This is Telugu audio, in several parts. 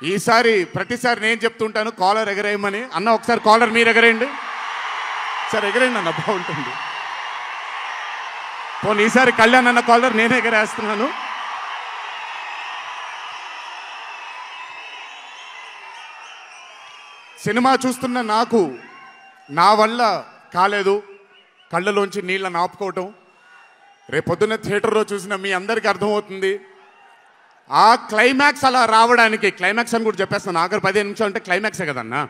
ఈసారి ప్రతిసారి నేను చెప్తుంటాను కాలర్ ఎగరేయమని. అన్న ఒకసారి కాలర్ మీరు ఎగరేయండి సార్, ఎగరేయండి అన్న, బాగుంటుంది. పోనీ ఈసారి కళ్యాణ్ అన్న కాలర్ నేనే ఎగరేస్తున్నాను. సినిమా చూస్తున్న నాకు నా వల్ల కాలేదు కళ్ళలోంచి నీళ్ళని ఆపుకోవటం. రేపొద్దున్న థియేటర్లో చూసిన మీ అందరికీ అర్థమవుతుంది. ఆ క్లైమాక్స్ అలా రావడానికి, క్లైమాక్స్ అని కూడా చెప్పేస్తాను, ఆఖరి 15 నిమిషాలు అంటే క్లైమాక్సే కదన్నా,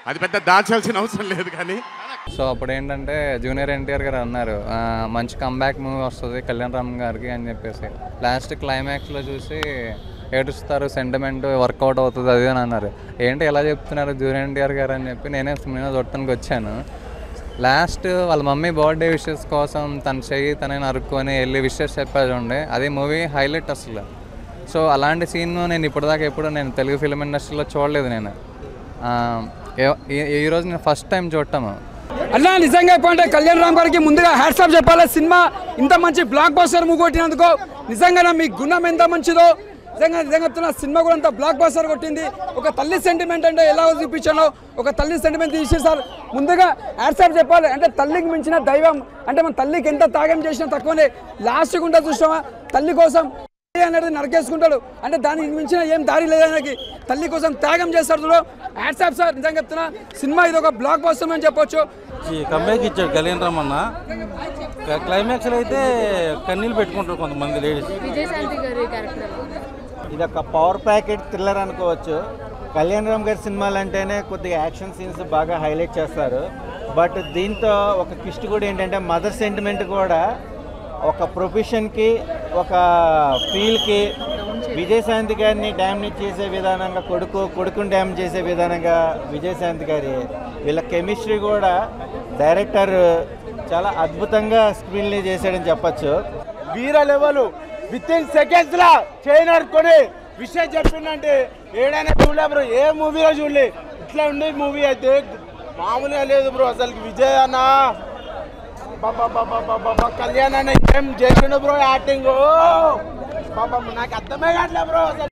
అది పెద్ద దాచాల్సిన అవసరం లేదు. కానీ సో అప్పుడు ఏంటంటే జూనియర్ ఎన్టీఆర్ గారు అన్నారు మంచి కంబ్యాక్ మూవీ వస్తుంది కళ్యాణ్ రామ్ గారికి అని చెప్పేసి. లాస్ట్ క్లైమాక్స్లో చూసి ఏడుస్తారు, సెంటిమెంట్ వర్కౌట్ అవుతుంది అది అని అన్నారు. ఏంటి ఎలా చెప్తున్నారు జూనియర్ ఎన్టీఆర్ గారు అని చెప్పి నేనే చూడటానికి వచ్చాను. లాస్ట్ వాళ్ళ మమ్మీ బర్త్డే విషెస్ కోసం తన చెయ్యి తనే నరుక్కొని వెళ్ళి విషెస్ చెప్పాడు ఉండే, అది మూవీ హైలైట్ అసలు. సో అలాంటి సీన్ నేను ఇప్పటిదాకా ఎప్పుడు నేను తెలుగు ఫిల్మ్ ఇండస్ట్రీలో చూడలేదు. నేను ఈరోజు నేను ఫస్ట్ టైం చూడటము. అలా నిజంగా చెప్పాలంటే కళ్యాణ్ రామ్ గారికి ముందుగా హ్యాట్స్ ఆఫ్ చెప్పాలి. సినిమా ఇంత మంచి బ్లాక్ బస్టర్ మూవ్ కొట్టినందుకు నిజంగా మీ గుణం ఎంత మంచిదో. నిజంగా సినిమా కూడా అంత బ్లాక్ బస్టర్ కొట్టింది. ఒక తల్లి సెంటిమెంట్ అంటే ఎలా చూపించాలో ఒక తల్లి సెంటిమెంట్ తీసేసారు. ముందుగా హ్యాట్స్ ఆఫ్ చెప్పాలి. అంటే తల్లికి మించిన దైవం, అంటే మన తల్లికి ఎంత త్యాగం చేసినా తక్కువనే. లాస్ట్ గుంటా చూసామా తల్లి కోసం అనేది నరికేసుకుంటాడు, అంటే దానికి మించిన ఏం దారి లేదు ఆయనకి. తల్లి కోసం త్యాగం చేస్తాడు. హ్యాట్స్ ఆఫ్ సార్, నిజంగా చెప్తున్నా సినిమా ఇది ఒక బ్లాక్ బస్టర్ అని చెప్పొచ్చు. కంబ్యాక్ ఇచ్చాడు కళ్యాణ్ రామ్ అన్న. క్లైమాక్స్లో అయితే కన్నీళ్ళు పెట్టుకుంటారు కొంతమంది లేడీస్. ఇది ఒక పవర్ ప్యాకెట్ థ్రిల్లర్ అనుకోవచ్చు. కళ్యాణ్ రామ్ గారి సినిమాలు అంటేనే కొద్దిగా యాక్షన్ సీన్స్ బాగా హైలైట్ చేస్తారు. బట్ దీంతో ఒక ట్విస్ట్ కూడా ఏంటంటే మదర్ సెంటిమెంట్ కూడా ఒక ప్రొఫెషన్కి ఒక ఫీల్కి విజయశాంతి గారిని డామినేట్ చేసే విధానంగా కొడుకుని డామినేట్ చేసే విధానంగా విజయశాంతి గారి వీళ్ళ కెమిస్ట్రీ కూడా డైరెక్టర్ చాలా అద్భుతంగా స్క్రీన్లీ చేశాడని చెప్పచ్చు. వీర లెవెల్ విత్ ఇన్ సెకండ్స్లా చేయనరుకొని విషయం చెప్పిందంటే ఏడైనా చూడలే బ్రో, ఏ మూవీలో చూడలే. ఇట్లా ఉండే మూవీ అయితే మామూలుగా లేదు బ్రో. అసలు విజయ్ అన్న కళ్యాణ్ అన్న ఏం చేసిండు బ్రో యాక్టింగ్, నాకు అర్థమే కావట్లే బ్రో.